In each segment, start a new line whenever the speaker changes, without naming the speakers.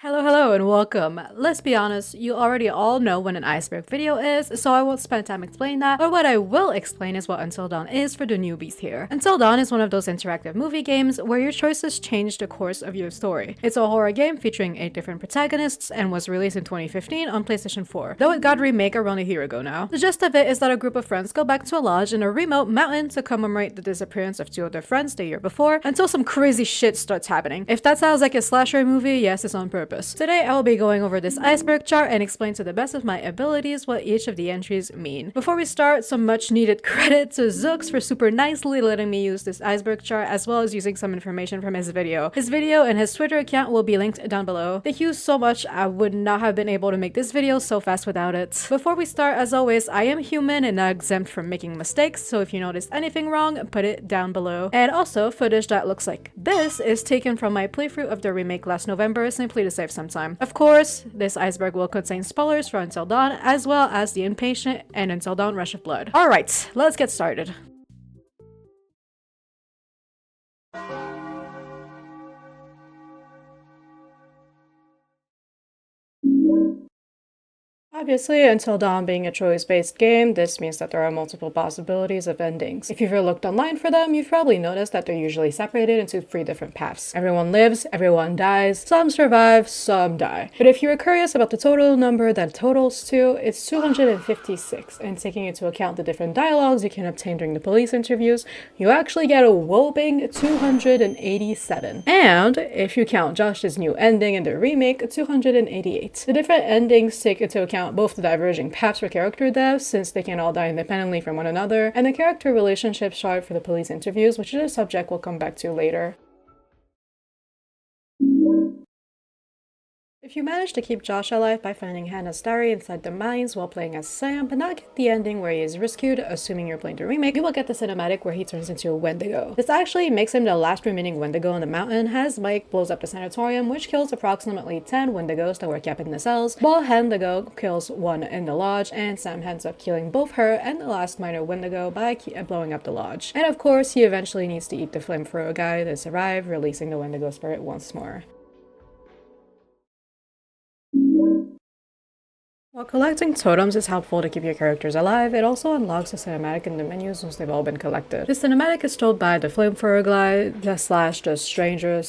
Hello and welcome. Let's be honest, you already all know what an iceberg video is, so I won't spend time explaining that, but what I will explain is what Until Dawn is for the newbies here. Until Dawn is one of those interactive movie games where your choices change the course of your story. It's a horror game featuring 8 different protagonists and was released in 2015 on PlayStation 4, though it got a remake around a year ago now. The gist of it is that a group of friends go back to a lodge in a remote mountain to commemorate the disappearance of 2 of their friends the year before, until some crazy shit starts happening. If that sounds like a slasher movie, yes, it's on purpose. Today I will be going over this iceberg chart and explain to the best of my abilities what each of the entries mean. Before we start, some much needed credit to Zoox for super nicely letting me use this iceberg chart as well as using some information from his video. His video and his Twitter account will be linked down below. Thank you so much, I would not have been able to make this video so fast without it. Before we start, as always, I am human and not exempt from making mistakes, so if you notice anything wrong, put it down below. And also, footage that looks like this is taken from my playthrough of the remake last November, simply to save some time. Of course, this iceberg will contain spoilers for Until Dawn, as well as The Impatient and Until Dawn Rush of Blood. Alright, let's get started. Obviously, Until Dawn being a choice-based game, this means that there are multiple possibilities of endings. If you've ever looked online for them, you've probably noticed that they're usually separated into 3 different paths. Everyone lives, everyone dies, some survive, some die. But if you were curious about the total number that totals to, it's 256, and taking into account the different dialogues you can obtain during the police interviews, you actually get a whopping 287. And if you count Josh's new ending in the remake, 288. The different endings take into account both the diverging paths for character deaths, since they can all die independently from one another, and the character relationship chart for the police interviews, which is a subject we'll come back to later. If you manage to keep Josh alive by finding Hannah's diary inside the mines while playing as Sam, but not get the ending where he is rescued, assuming you're playing the remake, you will get the cinematic where he turns into a Wendigo. This actually makes him the last remaining Wendigo on the mountain, as Mike blows up the sanatorium, which kills approximately 10 Wendigos that were kept in the cells, while Wendigo kills 1 in the lodge, and Sam ends up killing both her and the last minor Wendigo by blowing up the lodge. And of course, he eventually needs to eat the flamethrower guy to survive, releasing the Wendigo spirit once more. While collecting totems is helpful to keep your characters alive, it also unlocks a cinematic in the menus once they've all been collected. This cinematic is told by the flamethrower guy, the stranger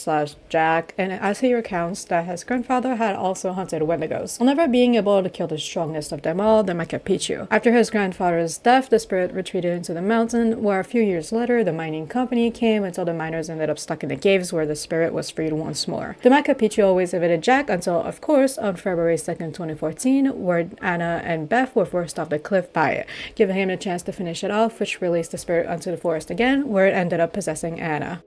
Jack, and as he recounts that his grandfather had also hunted Wendigos, while never being able to kill the strongest of them all, the Macapichu. After his grandfather's death, the spirit retreated into the mountain, where a few years later the mining company came until the miners ended up stuck in the caves where the spirit was freed once more. The Macapichu always evaded Jack until, of course, on February 2nd, 2014, where Anna and Beth were forced off the cliff by it, giving him a chance to finish it off, which released the spirit onto the forest again, where it ended up possessing Anna.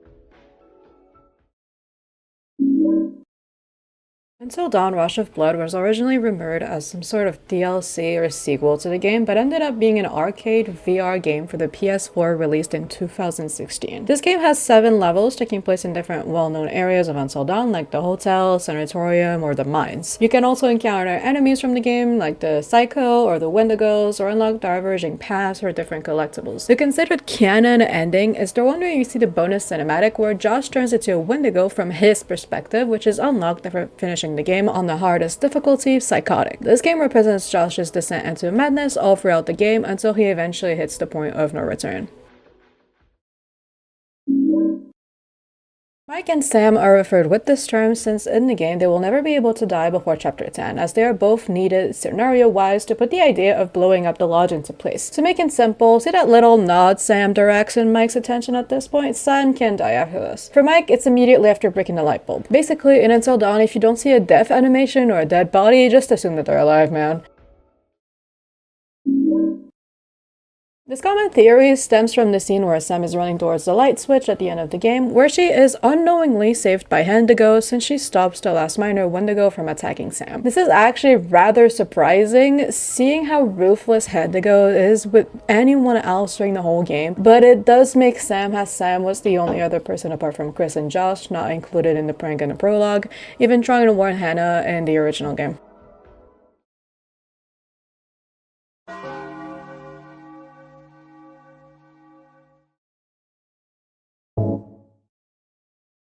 Until Dawn Rush of Blood was originally rumored as some sort of DLC or sequel to the game, but ended up being an arcade VR game for the PS4 released in 2016. This game has 7 levels taking place in different well-known areas of Until Dawn, like the hotel, sanatorium, or the mines. You can also encounter enemies from the game, like the Psycho or the Wendigos, or unlock diverging paths or different collectibles. The considered canon ending is the one where you see the bonus cinematic where Josh turns into a Wendigo from his perspective, which is unlocked after finishing the game on the hardest difficulty, Psychotic. This game represents Josh's descent into madness all throughout the game until he eventually hits the point of no return. Mike and Sam are referred with this term since in the game they will never be able to die before chapter 10, as they are both needed scenario-wise to put the idea of blowing up the lodge into place. To make it simple, see that little nod Sam directs in Mike's attention at this point? Sam can die after this. For Mike, it's immediately after breaking the light bulb. Basically, in Until Dawn, if you don't see a death animation or a dead body, just assume that they're alive, man. This common theory stems from the scene where Sam is running towards the light switch at the end of the game, where she is unknowingly saved by Wendigo since she stops the last minor Wendigo from attacking Sam. This is actually rather surprising, seeing how ruthless Wendigo is with anyone else during the whole game, but it does make Sam, as Sam was the only other person apart from Chris and Josh not included in the prank and the prologue, even trying to warn Hannah in the original game.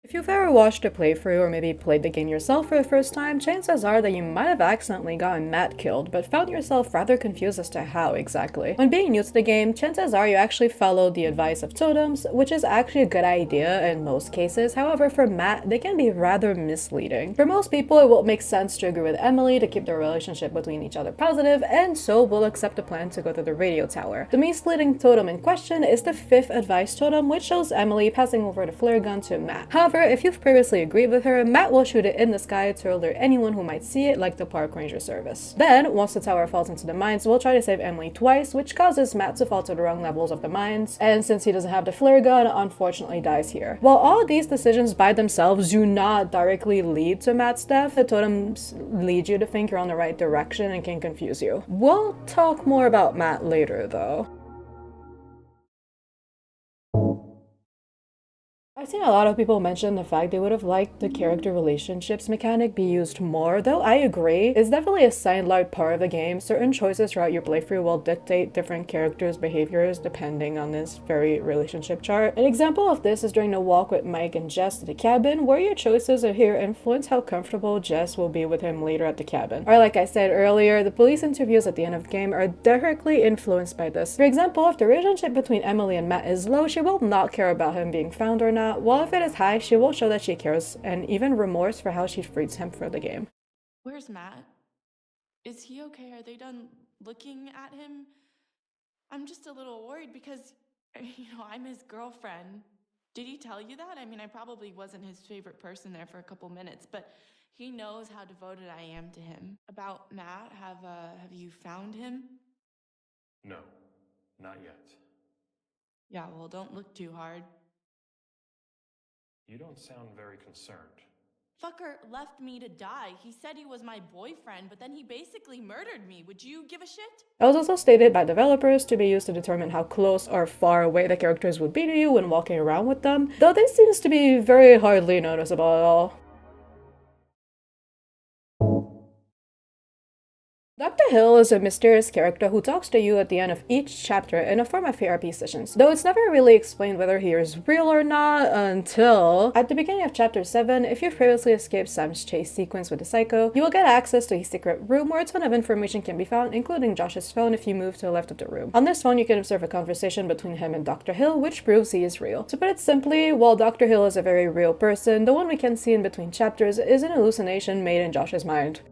If you've you've ever watched a playthrough or maybe played the game yourself for the first time, chances are that you might have accidentally gotten Matt killed, but found yourself rather confused as to how exactly. When being new to the game, chances are you actually followed the advice of totems, which is actually a good idea in most cases. However, for Matt, they can be rather misleading. For most people, it will make sense to agree with Emily to keep their relationship between each other positive, and so will accept the plan to go to the radio tower. The misleading totem in question is the 5th advice totem, which shows Emily passing over the flare gun to Matt. However, if you've previously agreed with her, Matt will shoot it in the sky to alert anyone who might see it, like the park ranger service. Then, once the tower falls into the mines, we'll try to save Emily twice, which causes Matt to fall to the wrong levels of the mines, and since he doesn't have the flare gun, unfortunately dies here. While all of these decisions by themselves do not directly lead to Matt's death, the totems lead you to think you're on the right direction and can confuse you. We'll talk more about Matt later though. I've seen a lot of people mention the fact they would have liked the character relationships mechanic be used more, though I agree. It's definitely a sidelined part of the game. Certain choices throughout your playthrough will dictate different characters' behaviors depending on this very relationship chart. An example of this is during the walk with Mike and Jess to the cabin, where your choices here influence how comfortable Jess will be with him later at the cabin. Or like I said earlier, the police interviews at the end of the game are directly influenced by this. For example, if the relationship between Emily and Matt is low, she will not care about him being found or not, while if it is high, she will show that she cares and even remorse for how she frees him for the game.
Where's Matt? Is he okay? Are they done looking at him? I'm just a little worried because, I'm his girlfriend. Did he tell you that? I mean, I probably wasn't his favorite person there for a couple minutes, but he knows how devoted I am to him. About Matt, have you found him?
No, not yet.
Yeah, well, don't look too hard.
You don't sound very concerned.
Fucker left me to die. He said he was my boyfriend, but then he basically murdered me. Would you give a shit?
It was also stated by developers to be used to determine how close or far away the characters would be to you when walking around with them, though this seems to be very hardly noticeable at all. Dr. Hill is a mysterious character who talks to you at the end of each chapter in a form of therapy sessions, though it's never really explained whether he is real or not until at the beginning of chapter 7. If you've previously escaped Sam's chase sequence with the Psycho, you will get access to a secret room where a ton of information can be found, including Josh's phone if you move to the left of the room. On this phone, you can observe a conversation between him and Dr. Hill, which proves he is real. To put it simply, while Dr. Hill is a very real person, the one we can see in between chapters is an hallucination made in Josh's mind.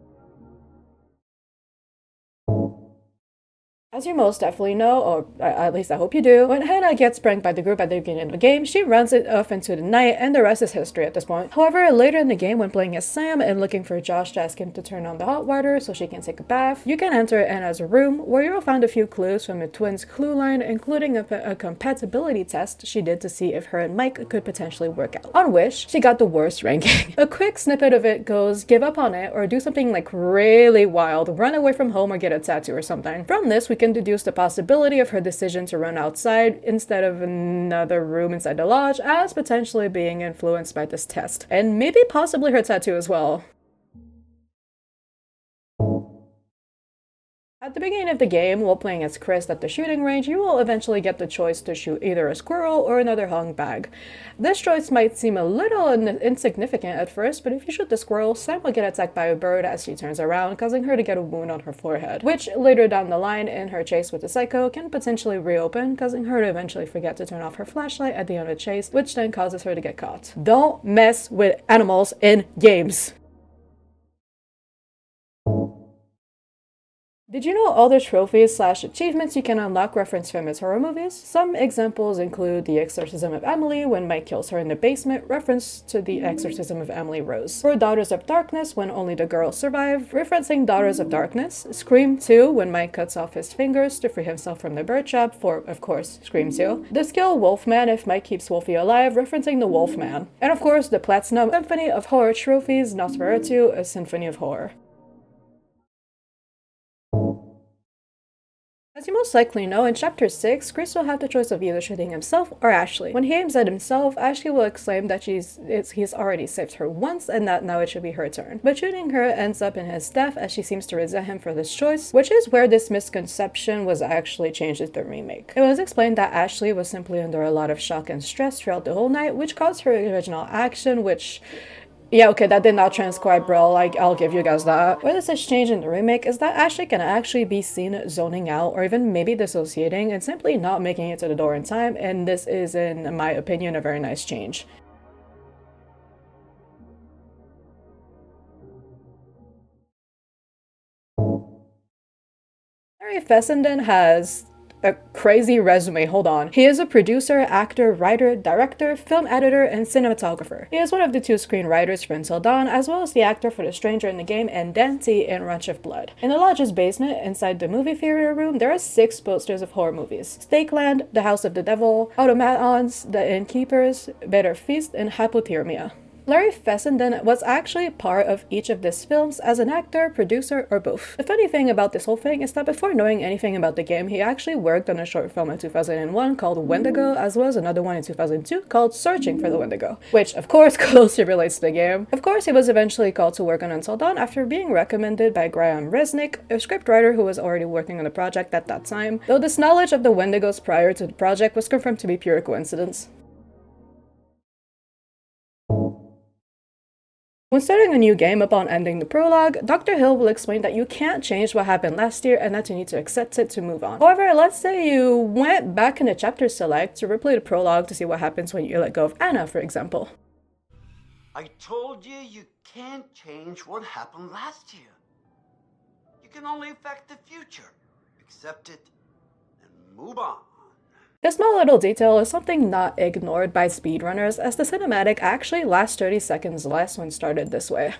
As you most definitely know, or at least I hope you do, when Hannah gets pranked by the group at the beginning of the game, she runs it off into the night, and the rest is history at this point. However, later in the game, when playing as Sam and looking for Josh to ask him to turn on the hot water so she can take a bath, you can enter Anna's room, where you will find a few clues from the twins' clue line, including a compatibility test she did to see if her and Mike could potentially work out, on which she got the worst ranking. A quick snippet of it goes, give up on it, or do something like really wild, run away from home or get a tattoo or something. From this, we can deduce the possibility of her decision to run outside instead of another room inside the lodge as potentially being influenced by this test, and maybe possibly her tattoo as well. At the beginning of the game, while playing as Chris at the shooting range, you will eventually get the choice to shoot either a squirrel or another hung bag. This choice might seem a little insignificant at first, but if you shoot the squirrel, Sam will get attacked by a bird as she turns around, causing her to get a wound on her forehead, which later down the line in her chase with the Psycho can potentially reopen, causing her to eventually forget to turn off her flashlight at the end of the chase, which then causes her to get caught. Don't mess with animals in games! Did you know all the trophies / achievements you can unlock reference famous horror movies? Some examples include The Exorcism of Emily when Mike kills her in the basement, reference to The Exorcism of Emily Rose. For Daughters of Darkness when only the girls survive, referencing Daughters of Darkness. Scream 2 when Mike cuts off his fingers to free himself from the bird trap for, of course, Scream 2. The skill Wolfman if Mike keeps Wolfie alive, referencing the Wolfman. And of course, the Platinum Symphony of Horror trophies, Nosferatu, A Symphony of Horror. As you most likely know, in Chapter 6, Chris will have the choice of either shooting himself or Ashley. When he aims at himself, Ashley will exclaim that he's already saved her once and that now it should be her turn. But shooting her ends up in his death as she seems to resent him for this choice, which is where this misconception was actually changed in the remake. It was explained that Ashley was simply under a lot of shock and stress throughout the whole night, which caused her original action, which... yeah, okay, that did not transcribe, bro, like, I'll give you guys that. Where this has changed in the remake is that Ashley can actually be seen zoning out or even maybe dissociating and simply not making it to the door in time, and this is, in my opinion, a very nice change. Larry Fessenden has a crazy resume, hold on. He is a producer, actor, writer, director, film editor, and cinematographer. He is one of the two screenwriters for Until Dawn, as well as the actor for the stranger in the game and Dante in Rush of Blood. In the lodge's basement, inside the movie theater room, there are 6 posters of horror movies: Stakeland, The House of the Devil, Automatons, The Innkeepers, Better Feast, and Hypothermia. Larry Fessenden was actually part of each of these films as an actor, producer, or both. The funny thing about this whole thing is that before knowing anything about the game, he actually worked on a short film in 2001 called Wendigo, as well as another one in 2002 called Searching for the Wendigo, which of course closely relates to the game. Of course, he was eventually called to work on Until Dawn after being recommended by Graham Resnick, a scriptwriter who was already working on the project at that time, though this knowledge of the Wendigos prior to the project was confirmed to be pure coincidence. When starting a new game upon ending the prologue, Dr. Hill will explain that you can't change what happened last year and that you need to accept it to move on. However, let's say you went back in the chapter select to replay the prologue to see what happens when you let go of Anna, for example.
I told you you can't change what happened last year. You can only affect the future. Accept it and move on.
This small little detail is something not ignored by speedrunners, as the cinematic actually lasts 30 seconds less when started this way.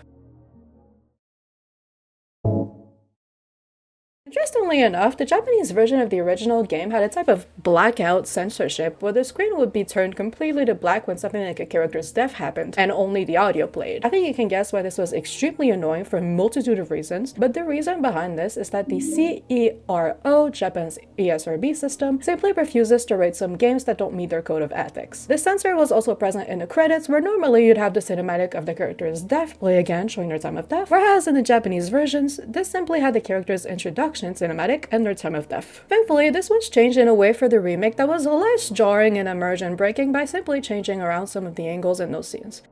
Interestingly enough, the Japanese version of the original game had a type of blackout censorship where the screen would be turned completely to black when something like a character's death happened, and only the audio played. I think you can guess why this was extremely annoying for a multitude of reasons, but the reason behind this is that the CERO, Japan's ESRB system, simply refuses to rate some games that don't meet their code of ethics. This censor was also present in the credits, where normally you'd have the cinematic of the character's death play again, showing their time of death, whereas in the Japanese versions, this simply had the character's introduction cinematic and their time of death. Thankfully, this was changed in a way for the remake that was less jarring and immersion breaking by simply changing around some of the angles in those scenes.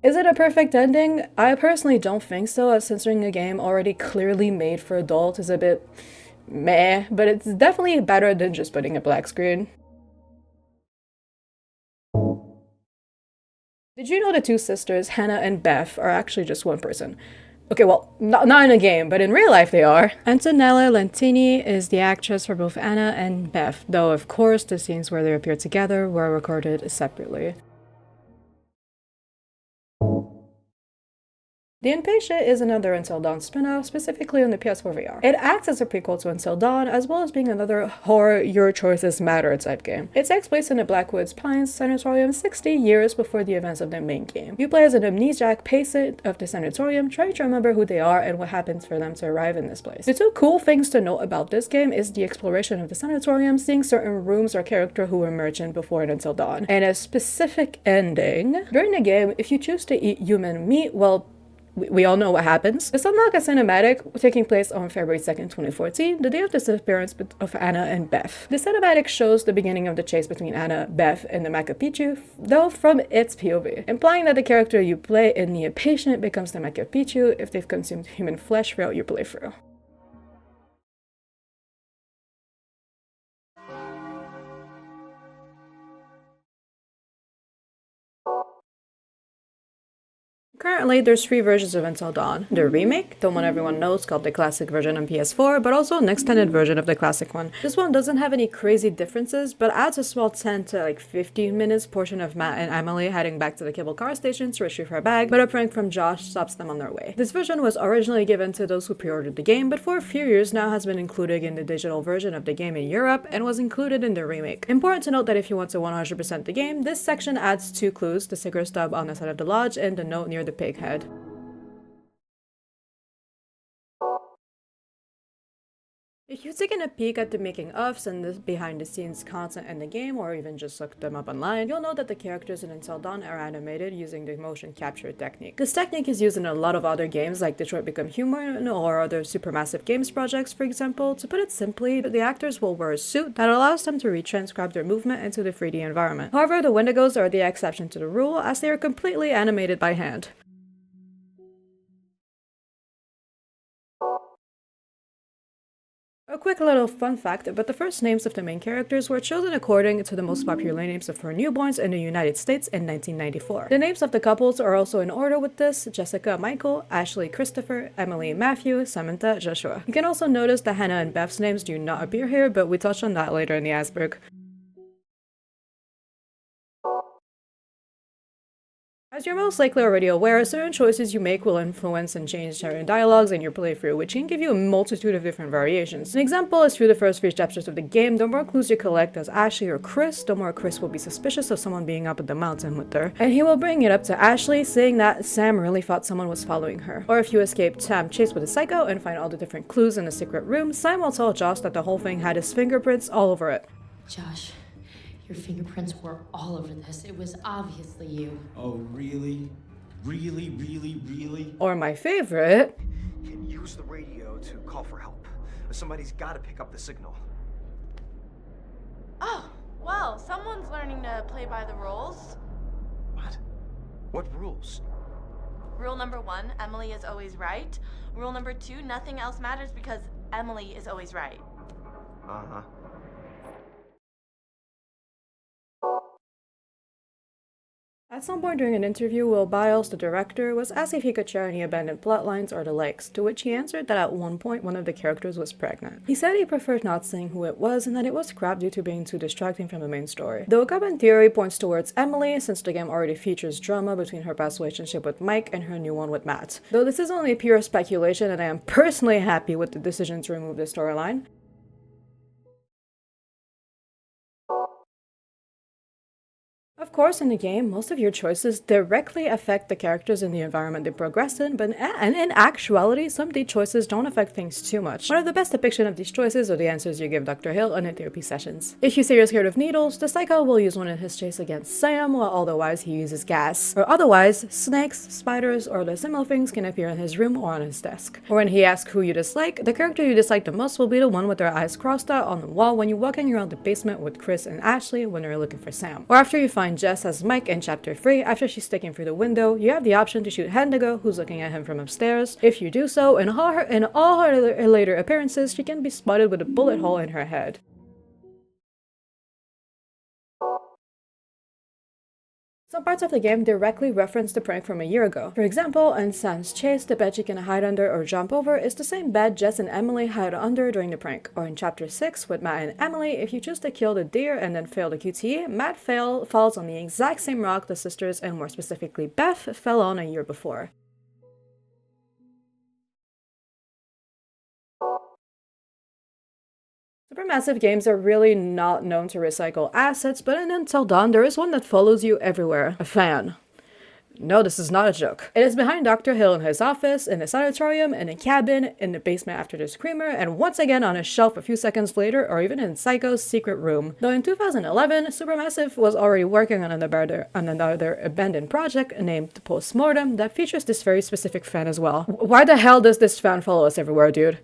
Is it a perfect ending? I personally don't think so, as censoring a game already clearly made for adults is a bit meh, but it's definitely better than just putting a black screen. Did you know the two sisters, Hannah and Beth, are actually just one person? Okay, well, not in a game, but in real life they are. Antonella Lentini is the actress for both Anna and Beth, though of course the scenes where they appear together were recorded separately. The Impatient is another Until Dawn spin-off, specifically on the PS4 VR. It acts as a prequel to Until Dawn, as well as being another horror your choices matter type game. It takes place in the Blackwoods Pines Sanatorium 60 years before the events of the main game. You play as an amnesiac patient of the sanatorium, trying to remember who they are and what happens for them to arrive in this place. The two cool things to note about this game is the exploration of the sanatorium, seeing certain rooms or character who were mentioned before in Until Dawn, and a specific ending. During the game, if you choose to eat human meat, well, we all know what happens. This unlock a cinematic taking place on February 2nd, 2014, the day of the disappearance of Anna and Beth. The cinematic shows the beginning of the chase between Anna, Beth, and the Machu Picchu, though from its POV, implying that the character you play in The Impatient becomes the Machu Picchu if they've consumed human flesh throughout your playthrough. Currently, there's 3 versions of Until Dawn. The remake, the one everyone knows, called the classic version on PS4, but also an extended version of the classic one. This one doesn't have any crazy differences, but adds a small 10 to 15 minutes portion of Matt and Emily heading back to the cable car station to retrieve her bag, but a prank from Josh stops them on their way. This version was originally given to those who pre-ordered the game, but for a few years now has been included in the digital version of the game in Europe, and was included in the remake. Important to note that if you want to 100% the game, this section adds 2 clues, the sticker stub on the side of the lodge and the note near the pig head. If you've taken a peek at the making ofs and the behind the scenes content in the game, or even just looked them up online, you'll know that the characters in Until Dawn are animated using the motion capture technique. This technique is used in a lot of other games like Detroit Become Human or other supermassive games projects, for example. To put it simply, the actors will wear a suit that allows them to retranscribe their movement into the 3D environment. However, the Wendigos are the exception to the rule, as they are completely animated by hand. A quick little fun fact, but the first names of the main characters were chosen according to the most popular names for newborns in the United States in 1994. The names of the couples are also in order with this: Jessica, Michael, Ashley, Christopher, Emily, Matthew, Samantha, Joshua. You can also notice that Hannah and Beth's names do not appear here, but we touch on that later in the Iceberg. As you're most likely already aware, certain choices you make will influence and change certain dialogues in your playthrough, which can give you a multitude of different variations. An example is through the first 3 chapters of the game, the more clues you collect as Ashley or Chris, the more Chris will be suspicious of someone being up at the mountain with her, and he will bring it up to Ashley, saying that Sam really thought someone was following her. Or if you escape Sam chase with a psycho and find all the different clues in the secret room, Sam will tell Josh that the whole thing had his fingerprints all over it.
Josh, your fingerprints were all over this. It was obviously you.
Oh, really? Really?
Or my favorite,
Can use the radio to call for help. Somebody's gotta pick up the signal.
Oh, well, someone's learning to play by the rules.
What? What rules?
Rule number 1, Emily is always right. Rule number 2, nothing else matters because Emily is always right.
Uh-huh.
At some point during an interview, Will Biles, the director, was asked if he could share any abandoned plotlines or the likes, to which he answered that at one point one of the characters was pregnant. He said he preferred not saying who it was and that it was scrapped due to being too distracting from the main story. Though a common theory points towards Emily, since the game already features drama between her past relationship with Mike and her new one with Matt. Though this is only pure speculation, and I am personally happy with the decision to remove this storyline. Of course, in the game, most of your choices directly affect the characters in the environment they progress in, but in actuality, some of these choices don't affect things too much. One of the best depictions of these choices are the answers you give Dr. Hill in the therapy sessions. If you say you're scared of needles, the psycho will use one in his chase against Sam, while otherwise he uses gas. Or otherwise, snakes, spiders, or other similar things can appear in his room or on his desk. Or when he asks who you dislike, the character you dislike the most will be the one with their eyes crossed out on the wall when you're walking around the basement with Chris and Ashley when they're looking for Sam. Or after you find Jess as Mike in chapter 3, after she's sticking through the window, you have the option to shoot Hendigo, who's looking at him from upstairs. If you do so, in all her later appearances, she can be spotted with a bullet hole in her head. Some parts of the game directly reference the prank from a year ago. For example, in Sam's chase, the bed she can hide under or jump over is the same bed Jess and Emily hide under during the prank. Or in chapter 6, with Matt and Emily, if you choose to kill the deer and then fail the QTE, Matt falls on the exact same rock the sisters, and more specifically Beth, fell on a year before. Supermassive games are really not known to recycle assets, but in Until Dawn, there is one that follows you everywhere. A fan. No, this is not a joke. It is behind Dr. Hill in his office, in his auditorium, in a cabin, in the basement after the screamer, and once again on a shelf a few seconds later, or even in Psycho's secret room. Though in 2011, Supermassive was already working on another abandoned project named Postmortem that features this very specific fan as well. Why the hell does this fan follow us everywhere, dude?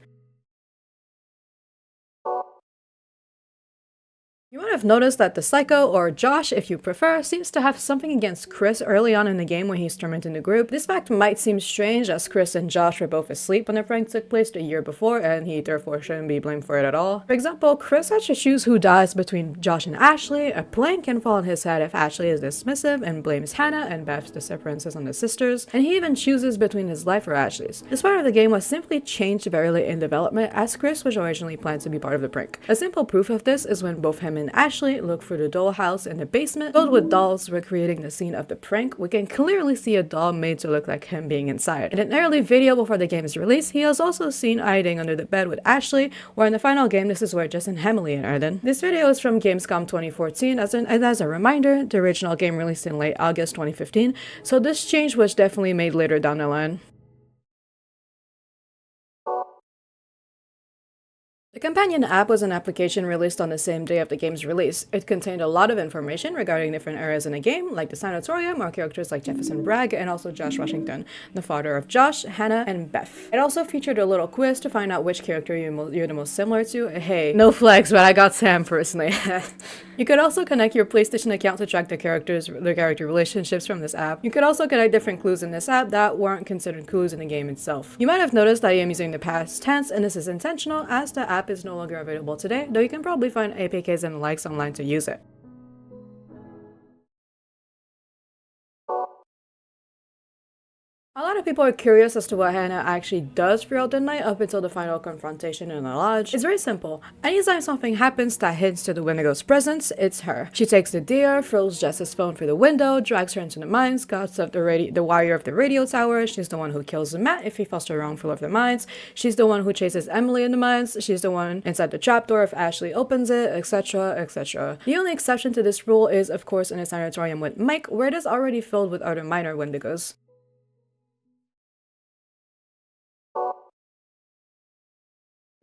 You might have noticed that the psycho, or Josh if you prefer, seems to have something against Chris early on in the game when he's tormenting the group. This fact might seem strange, as Chris and Josh were both asleep when the prank took place the year before, and he therefore shouldn't be blamed for it at all. For example, Chris had to choose who dies between Josh and Ashley. A plane can fall on his head if Ashley is dismissive and blames Hannah and Beth's disappearances on the sisters, and he even chooses between his life or Ashley's. This part of the game was simply changed very late in development, as Chris was originally planned to be part of the prank. A simple proof of this is when both him and Ashley look for the dollhouse in the basement filled with dolls recreating the scene of the prank. We can clearly see a doll made to look like him being inside. In an early video before the game's release, he is also seen hiding under the bed with Ashley, where in the final game this is where Jess and Emily are then. This video is from Gamescom 2014, as a reminder, the original game released in late August 2015, so this change was definitely made later down the line. The companion app was an application released on the same day of the game's release. It contained a lot of information regarding different areas in the game, like the sanatorium or characters like Jefferson Bragg and also Josh Washington, the father of Josh, Hannah, and Beth. It also featured a little quiz to find out which character you're the most similar to. Hey, no flex, but I got Sam personally. You could also connect your PlayStation account to track the character relationships from this app. You could also connect different clues in this app that weren't considered clues in the game itself. You might have noticed that I am using the past tense, and this is intentional as the app is no longer available today, though you can probably find APKs and likes online to use it. A lot of people are curious as to what Hannah actually does throughout the night up until the final confrontation in the lodge. It's very simple. Anytime something happens that hints to the Wendigo's presence, it's her. She takes the deer, throws Jess's phone through the window, drags her into the mines, cuts off the wire of the radio tower. She's the one who kills Matt if he falls to the wrong floor of the mines. She's the one who chases Emily in the mines. She's the one inside the trapdoor if Ashley opens it, etc, etc. The only exception to this rule is, of course, in a sanatorium with Mike, where it is already filled with other minor Wendigos.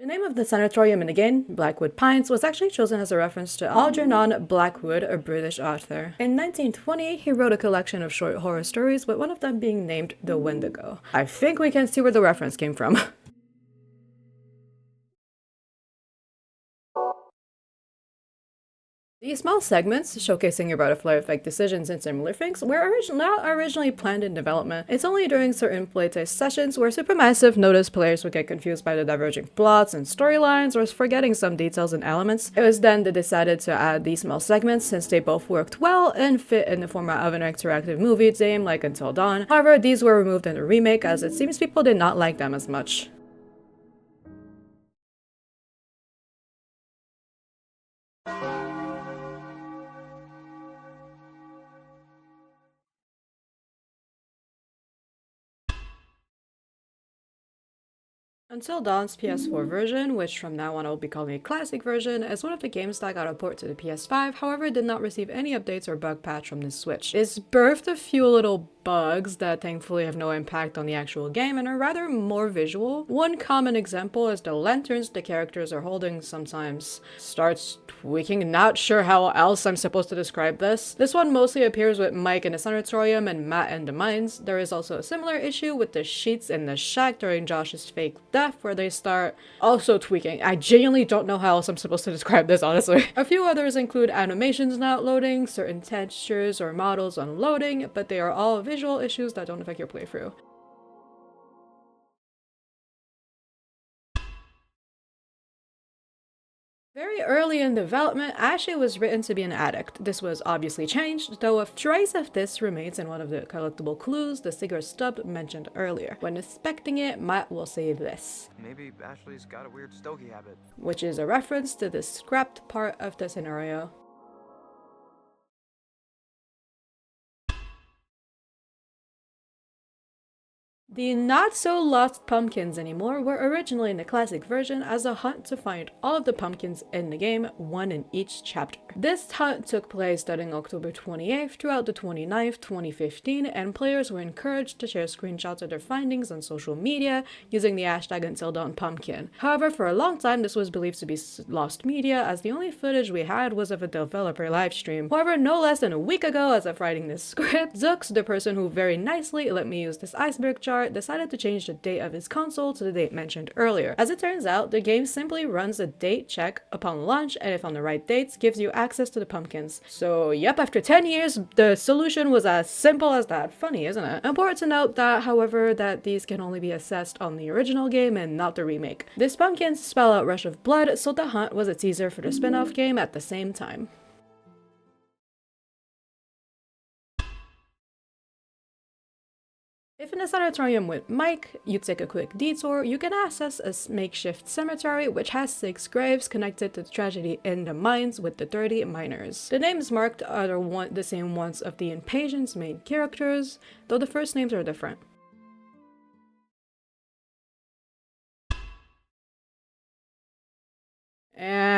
The name of the sanatorium in the game, Blackwood Pines, was actually chosen as a reference to Algernon Blackwood, a British author. In 1920, he wrote a collection of short horror stories, with one of them being named The Wendigo. I think we can see where the reference came from. These small segments, showcasing your butterfly effect decisions and similar things, were not originally planned in development. It's only during certain playtest sessions where Supermassive noticed players would get confused by the diverging plots and storylines or forgetting some details and elements. It was then they decided to add these small segments since they both worked well and fit in the format of an interactive movie game like Until Dawn. However, these were removed in the remake as it seems people did not like them as much. Until Dawn's PS4 version, which from now on I will be calling a classic version, is one of the games that got a port to the PS5, however did not receive any updates or bug patch from the Switch. It's birthed a few little bugs that thankfully have no impact on the actual game and are rather more visual. One common example is the lanterns the characters are holding sometimes starts tweaking. Not sure how else I'm supposed to describe this. This one mostly appears with Mike in the sanatorium and Matt in the mines. There is also a similar issue with the sheets in the shack during Josh's fake death where they start also tweaking. I genuinely don't know how else I'm supposed to describe this, honestly. A few others include animations not loading, certain textures or models unloading, but they are all visual issues that don't affect your playthrough. Very early in development, Ashley was written to be an addict. This was obviously changed, though a trace of this remains in one of the collectible clues, the cigarette stub mentioned earlier. When inspecting it, Matt will say this.
Maybe Ashley's got a weird stogie habit.
Which is a reference to the scrapped part of the scenario. The not-so-lost pumpkins anymore were originally in the classic version as a hunt to find all of the pumpkins in the game, one in each chapter. This hunt took place starting October 28th throughout the 29th, 2015, and players were encouraged to share screenshots of their findings on social media using the hashtag #UntilDawnPumpkin. However, for a long time this was believed to be lost media, as the only footage we had was of a developer livestream. However, no less than a week ago, as of writing this script, Zoox, the person who very nicely let me use this iceberg chart, decided to change the date of his console to the date mentioned earlier. As it turns out, the game simply runs a date check upon launch, and if on the right dates, gives you access to the pumpkins. So yep, after 10 years, the solution was as simple as that. Funny, isn't it? Important to note that, however, that these can only be assessed on the original game and not the remake. These pumpkins spell out Rush of Blood, so the hunt was a teaser for the spin-off game at the same time. If in a sanatorium with Mike, you take a quick detour, you can access a makeshift cemetery which has 6 graves connected to the tragedy in the mines with the 30 miners. The names marked are the same ones of the Inpatient's main characters, though the first names are different.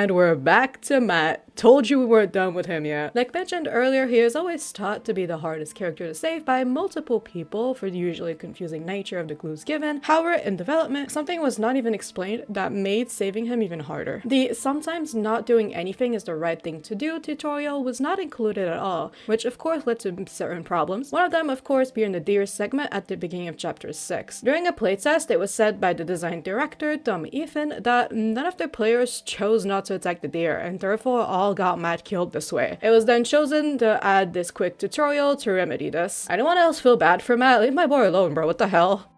And we're back to Matt. Told you we weren't done with him yet. Like mentioned earlier, he is always taught to be the hardest character to save by multiple people for the usually confusing nature of the clues given. However, in development, something was not even explained that made saving him even harder. The sometimes not doing anything is the right thing to do tutorial was not included at all, which of course led to certain problems. One of them, of course, being the deer segment at the beginning of chapter 6. During a playtest, it was said by the design director, Tom Ethan, that none of the players chose not to attack the deer, and therefore all got mad killed this way. It was then chosen to add this quick tutorial to remedy this. Anyone else feel bad for Matt? Leave my boy alone, bro. What the hell?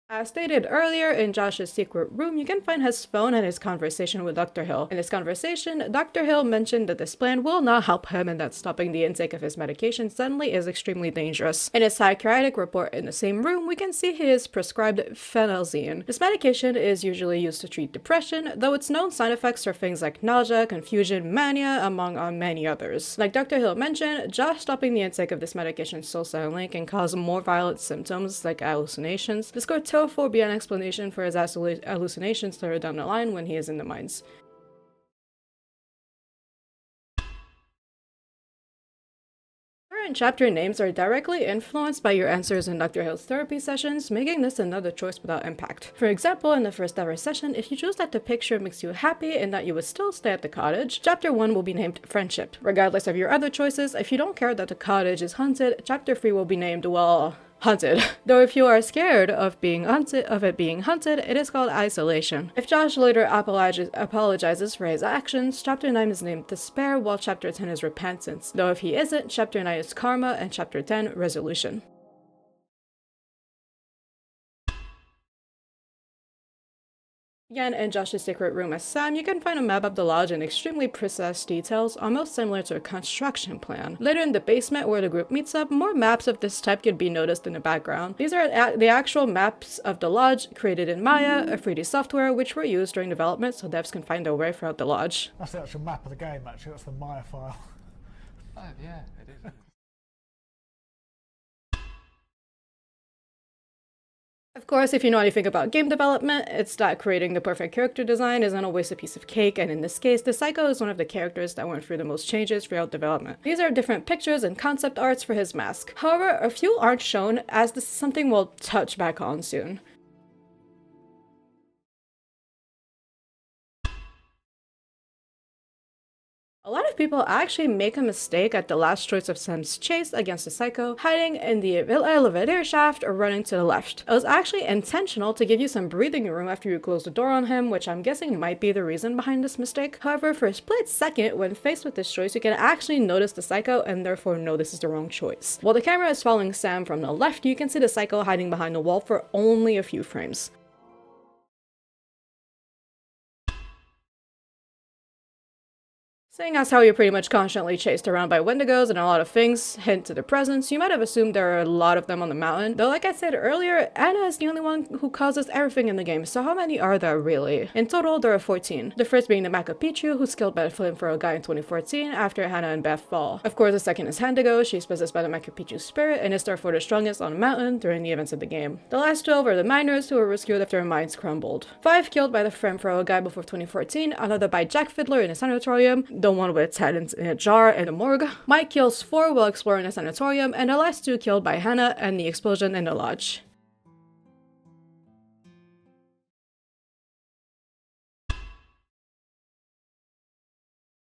As stated earlier, in Josh's secret room, you can find his phone and his conversation with Dr. Hill. In this conversation, Dr. Hill mentioned that this plan will not help him and that stopping the intake of his medication suddenly is extremely dangerous. In his psychiatric report in the same room, we can see he is prescribed phenelzine. This medication is usually used to treat depression, though its known side effects are things like nausea, confusion, mania, among many others. Like Dr. Hill mentioned, Josh stopping the intake of this medication so suddenly can cause more violent symptoms like hallucinations. This could therefore be an explanation for his hallucinations later down the line when he is in the mines. Current chapter names are directly influenced by your answers in Dr. Hill's therapy sessions, making this another choice without impact. For example, in the first ever session, if you choose that the picture makes you happy and that you would still stay at the cottage, chapter 1 will be named Friendship. Regardless of your other choices, if you don't care that the cottage is haunted, chapter 3 will be named, well, haunted. Though if you are scared of it being haunted, it is called isolation. If Josh later apologizes for his actions, chapter 9 is named Despair, while chapter 10 is Repentance. Though if he isn't, chapter 9 is Karma, and chapter 10, Resolution. Again, in Josh's secret room as Sam, you can find a map of the lodge in extremely precise details, almost similar to a construction plan. Later in the basement where the group meets up, more maps of this type could be noticed in the background. These are the actual maps of the lodge created in Maya, a 3D software which were used during development so devs can find their way throughout the lodge.
That's the actual map of the game, actually. That's the Maya file.
Oh, yeah, it is.
Of course, if you know anything about game development, it's that creating the perfect character design isn't always a piece of cake, and in this case, the Psycho is one of the characters that went through the most changes throughout development. These are different pictures and concept arts for his mask. However, a few aren't shown, as this is something we'll touch back on soon. A lot of people actually make a mistake at the last choice of Sam's chase against the Psycho, hiding in the elevator shaft or running to the left. It was actually intentional to give you some breathing room after you close the door on him, which I'm guessing might be the reason behind this mistake. However, for a split second, when faced with this choice, you can actually notice the Psycho and therefore know this is the wrong choice. While the camera is following Sam from the left, you can see the Psycho hiding behind the wall for only a few frames. Seeing as how you're pretty much constantly chased around by Wendigos and a lot of things hint to their presence, you might have assumed there are a lot of them on the mountain. Though like I said earlier, Anna is the only one who causes everything in the game, so how many are there really? In total, there are 14. The first being the Macapichu, who's killed by a flamethrower guy in 2014 after Hannah and Beth fall. Of course, the second is Handigo. She's possessed by the Macapichu spirit and is therefore the strongest on the mountain during the events of the game. The last 12 are the miners who were rescued after their mines crumbled. 5 killed by the flamethrower guy before 2014, another by Jack Fiddler in a sanatorium, the one with its head in a jar in the morgue. Mike kills 4 while exploring a sanatorium, and the last 2 killed by Hannah and the explosion in the lodge.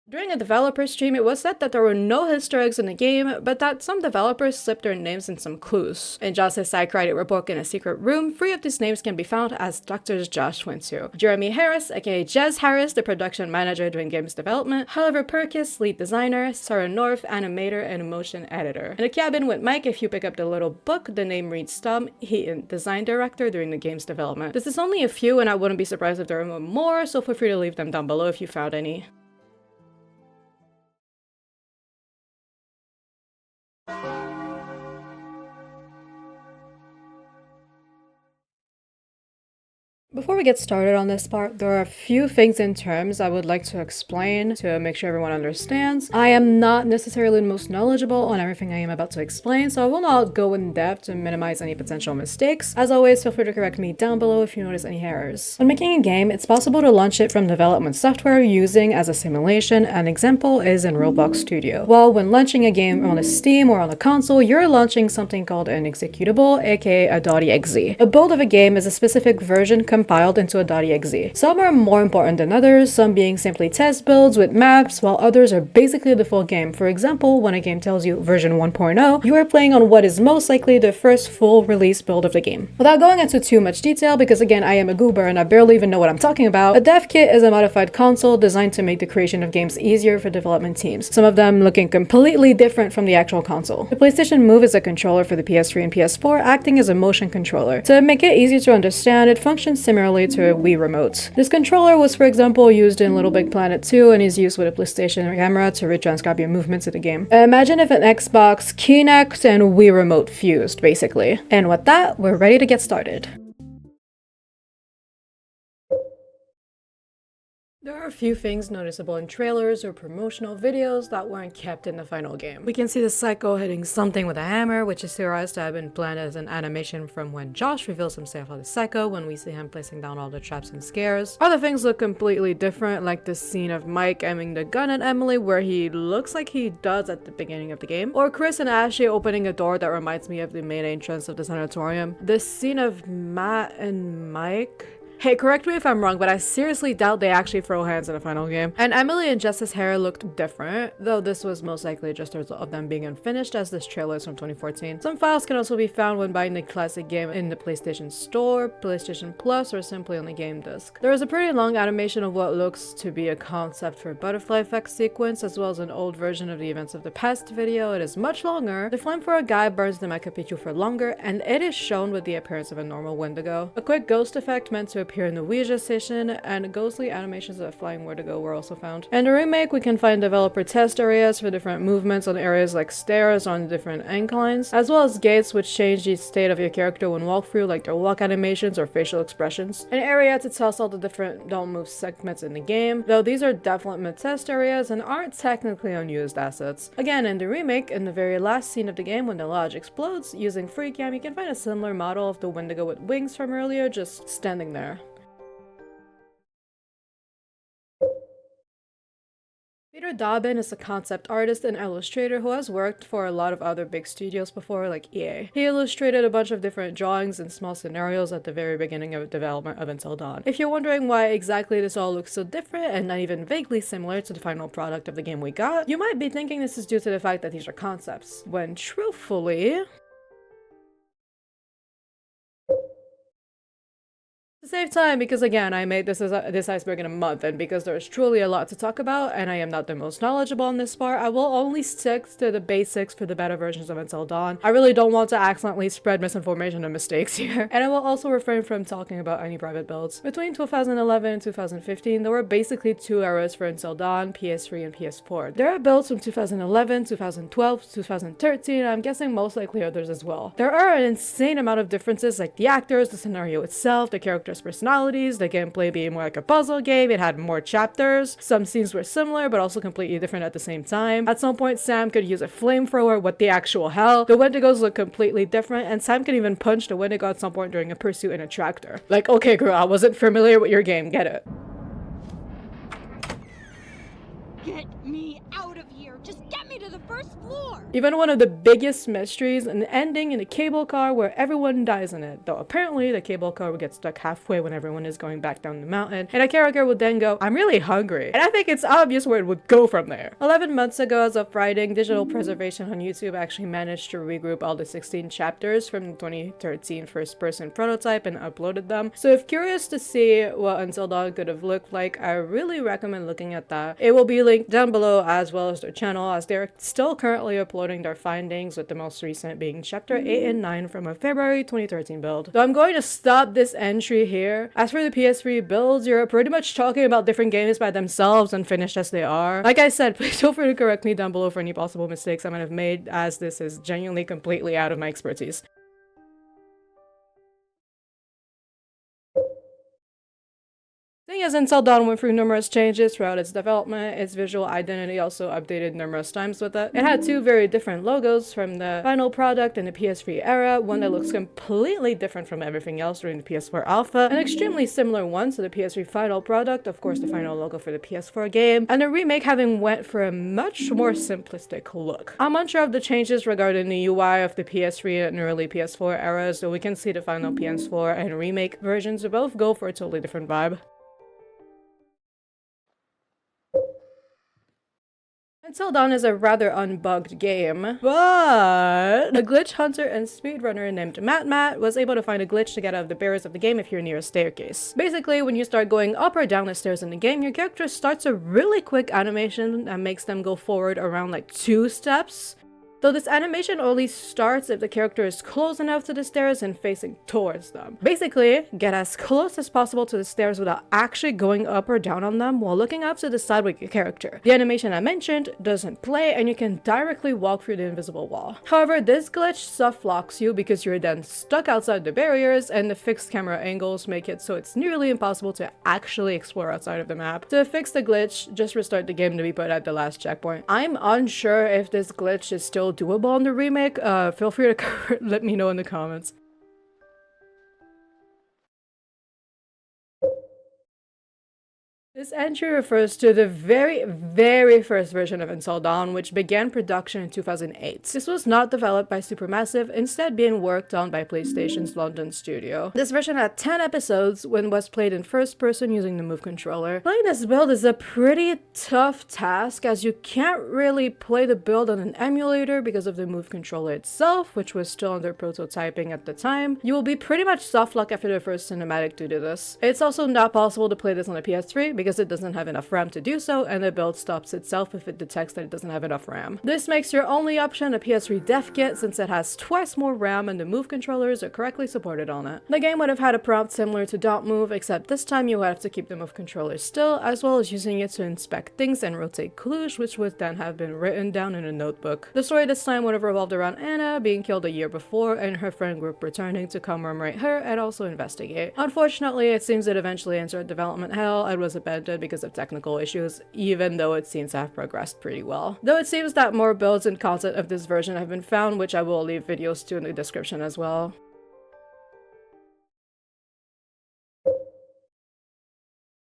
During a developer stream, it was said that there were no Easter eggs in the game, but that some developers slipped their names in some clues. In Josh's psychiatric report in a secret room, 3 of these names can be found as doctors Josh went to. Jeremy Harris, aka Jez Harris, the production manager during games development, Oliver Perkis, lead designer, Sarah North, animator, and motion editor. In the cabin with Mike, if you pick up the little book, the name reads Tom, he is design director during the game's development. This is only a few, and I wouldn't be surprised if there are more, so feel free to leave them down below if you found any. Before we get started on this part, there are a few things in terms I would like to explain to make sure everyone understands. I am not necessarily the most knowledgeable on everything I am about to explain, so I will not go in depth to minimize any potential mistakes. As always, feel free to correct me down below if you notice any errors. When making a game, it's possible to launch it from development software using as a simulation. An example is in Roblox Studio. While when launching a game on a Steam or on a console, you're launching something called an executable, aka a .exe. A build of a game is a specific version compiled into a .exe. Some are more important than others, some being simply test builds with maps, while others are basically the full game. For example, when a game tells you version 1.0, you are playing on what is most likely the first full release build of the game. Without going into too much detail, because again I am a goober and I barely even know what I'm talking about, a dev kit is a modified console designed to make the creation of games easier for development teams, some of them looking completely different from the actual console. The PlayStation Move is a controller for the PS3 and PS4, acting as a motion controller. To make it easier to understand, it functions similarly to a Wii remote. This controller was, for example, used in Little Big Planet 2 and is used with a PlayStation camera to retranscribe your movements in the game. Imagine if an Xbox, Kinect, and Wii remote fused, basically. And with that, we're ready to get started. There are a few things noticeable in trailers or promotional videos that weren't kept in the final game. We can see the Psycho hitting something with a hammer, which is theorized to have been planned as an animation from when Josh reveals himself as the Psycho when we see him placing down all the traps and scares. Other things look completely different, like the scene of Mike aiming the gun at Emily where he looks like he does at the beginning of the game, or Chris and Ashley opening a door that reminds me of the main entrance of the sanatorium. The scene of Matt and Mike... Hey, correct me if I'm wrong, but I seriously doubt they actually throw hands in the final game. And Emily and Jess's hair looked different, though this was most likely just a result of them being unfinished, as this trailer is from 2014. Some files can also be found when buying the classic game in the PlayStation Store, PlayStation Plus, or simply on the game disc. There is a pretty long animation of what looks to be a concept for a butterfly effect sequence, as well as an old version of the events of the past video. It is much longer. The flame for a guy burns the Mecha Pikachu for longer, and it is shown with the appearance of a normal Wendigo. A quick ghost effect meant to appear in the Ouija station, and ghostly animations of a flying Wendigo were also found. In the remake, we can find developer test areas for different movements on areas like stairs on different inclines, as well as gates which change the state of your character when walk through, like their walk animations or facial expressions. An area to test all the different don't move segments in the game, though these are development test areas and aren't technically unused assets. Again, in the remake, in the very last scene of the game when the lodge explodes, using FreeCam, you can find a similar model of the Wendigo with wings from earlier just standing there. Peter Dobbin is a concept artist and illustrator who has worked for a lot of other big studios before, like EA. He illustrated a bunch of different drawings and small scenarios at the very beginning of development of Until Dawn. If you're wondering why exactly this all looks so different and not even vaguely similar to the final product of the game we got, you might be thinking this is due to the fact that these are concepts, when truthfully... To save time, because again, I made this iceberg in a month, and because there's truly a lot to talk about, and I am not the most knowledgeable on this part, I will only stick to the basics for the beta versions of Until Dawn. I really don't want to accidentally spread misinformation and mistakes here. And I will also refrain from talking about any private builds. Between 2011 and 2015, there were basically two eras for Until Dawn, PS3 and PS4. There are builds from 2011, 2012, 2013, I'm guessing most likely others as well. There are an insane amount of differences, like the actors, the scenario itself, the characters' personalities, the gameplay being more like a puzzle game. It had more chapters. Some scenes were similar but also completely different at the same time. At some point, Sam could use a flamethrower. What the actual hell? The Wendigos look completely different, and Sam could even punch the Wendigo at some point during a pursuit in a tractor. Like, okay girl, I wasn't familiar with your game, get it.
Get me out of here! Just get me to the first floor!
Even one of the biggest mysteries, an ending in a cable car where everyone dies in it. Though apparently the cable car would get stuck halfway when everyone is going back down the mountain, and a character would then go, I'm really hungry. And I think it's obvious where it would go from there. 11 months ago, as of writing, Digital Preservation on YouTube actually managed to regroup all the 16 chapters from the 2013 first-person prototype and uploaded them. So if curious to see what Until Dawn could have looked like, I really recommend looking at that. It will be linked down below, as well as their channel, as they're still currently uploading their findings, with the most recent being chapter 8 and 9 from a February 2013 build. So I'm going to stop this entry here. As for the PS3 builds, you're pretty much talking about different games by themselves, unfinished as they are. Like I said, please feel free to correct me down below for any possible mistakes I might have made, as this is genuinely completely out of my expertise. Thing is, Until Dawn went through numerous changes throughout its development. Its visual identity also updated numerous times with it. It had two very different logos from the final product in the PS3 era, one that looks completely different from everything else during the PS4 alpha, an extremely similar one to the PS3 final product, of course the final logo for the PS4 game, and the remake having went for a much more simplistic look. I'm unsure of the changes regarding the UI of the PS3 and early PS4 era, so we can see the final PS4 and remake versions both go for a totally different vibe. Until Dawn is a rather unbugged game, but a glitch hunter and speedrunner named Matt was able to find a glitch to get out of the barriers of the game if you're near a staircase. Basically, when you start going up or down the stairs in the game, your character starts a really quick animation that makes them go forward around like 2 steps. Though this animation only starts if the character is close enough to the stairs and facing towards them. Basically, get as close as possible to the stairs without actually going up or down on them while looking up to the side with your character. The animation I mentioned doesn't play and you can directly walk through the invisible wall. However, this glitch soft locks you because you're then stuck outside the barriers, and the fixed camera angles make it so it's nearly impossible to actually explore outside of the map. To fix the glitch, just restart the game to be put at the last checkpoint. I'm unsure if this glitch is still doable in the remake. Feel free to let me know in the comments. This entry refers to the very first version of Until Dawn, which began production in 2008. This was not developed by Supermassive, instead being worked on by PlayStation's London studio. This version had 10 episodes when was played in first person using the Move controller. Playing this build is a pretty tough task, as you can't really play the build on an emulator because of the Move controller itself, which was still under prototyping at the time. You will be pretty much softlock after the first cinematic due to this. It's also not possible to play this on a PS3 because it doesn't have enough RAM to do so, and the build stops itself if it detects that it doesn't have enough RAM. This makes your only option a PS3 dev kit, since it has twice more RAM and the Move controllers are correctly supported on it. The game would have had a prompt similar to Don't Move, except this time you would have to keep the Move controller still, as well as using it to inspect things and rotate clues, which would then have been written down in a notebook. The story this time would have revolved around Anna being killed a year before and her friend group returning to commemorate her and also investigate. Unfortunately, it seems it eventually entered development hell and was abandoned because of technical issues, even though it seems to have progressed pretty well. Though it seems that more builds and content of this version have been found, which I will leave videos to in the description as well.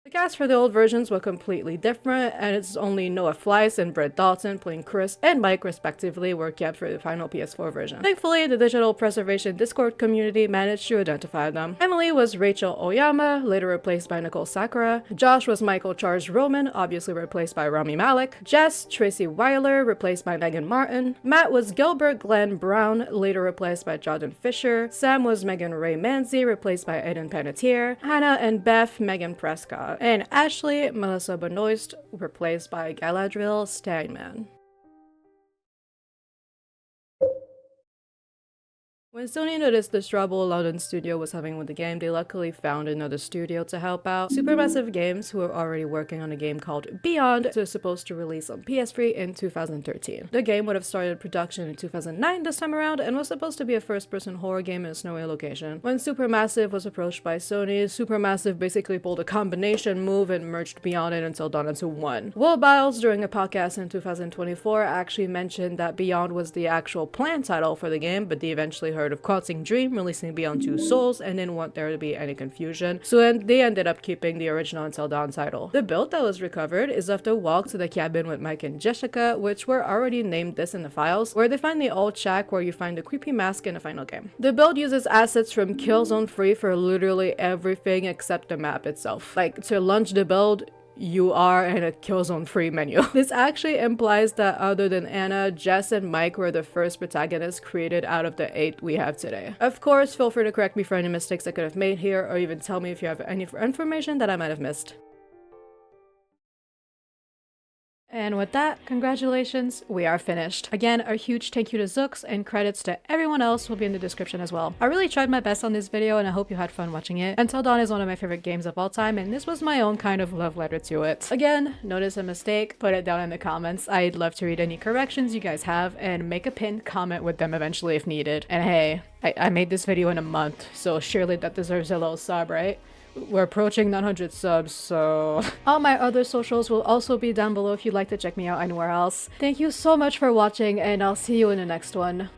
The cast for the old versions were completely different, and it's only Noah Fleiss and Brett Dalton playing Chris and Mike respectively were kept for the final PS4 version. Thankfully, the Digital Preservation Discord community managed to identify them. Emily was Rachel Oyama, later replaced by Nicole Sakura. Josh was Michael Charles Roman, obviously replaced by Rami Malek. Jess, Tracy Weiler, replaced by Megan Martin. Matt was Gilbert Glenn Brown, later replaced by Jordan Fisher. Sam was Megan Ray Manzi, replaced by Aiden Panettiere. Hannah and Beth, Megan Prescott. And Ashley, Melissa Benoist, replaced by Galadriel Steinman. When Sony noticed the trouble London studio was having with the game, they luckily found another studio to help out. Supermassive Games, who were already working on a game called Beyond, was supposed to release on PS3 in 2013. The game would have started production in 2009 this time around and was supposed to be a first-person horror game in a snowy location. When Supermassive was approached by Sony, Supermassive basically pulled a combination move and merged Beyond and Until Dawn into one. Will Biles, during a podcast in 2024, actually mentioned that Beyond was the actual planned title for the game, but they eventually heard of Quantum Dream releasing Beyond Two Souls and didn't want there to be any confusion, so they ended up keeping the original Until Dawn title. The build that was recovered is of the walk to the cabin with Mike and Jessica, which were already named this in the files, where they find the old shack where you find the creepy mask in the final game. The build uses assets from Killzone 3 for literally everything except the map itself. Like, to launch the build, you are in a Killzone 3 menu. This actually implies that other than Anna, Jess and Mike were the first protagonists created out of the 8 we have today. Of course, feel free to correct me for any mistakes I could have made here, or even tell me if you have any information that I might have missed. And with that, congratulations, we are finished. Again, a huge thank you to Zoox, and credits to everyone else will be in the description as well. I really tried my best on this video and I hope you had fun watching it. Until Dawn is one of my favorite games of all time, and this was my own kind of love letter to it. Again, notice a mistake, put it down in the comments. I'd love to read any corrections you guys have and make a pinned comment with them eventually if needed. And hey, I made this video in a month, so surely that deserves a little sub, right? we're approaching 900 subs, so... All my other socials will also be down below if you'd like to check me out anywhere else. Thank you so much for watching, and I'll see you in the next one.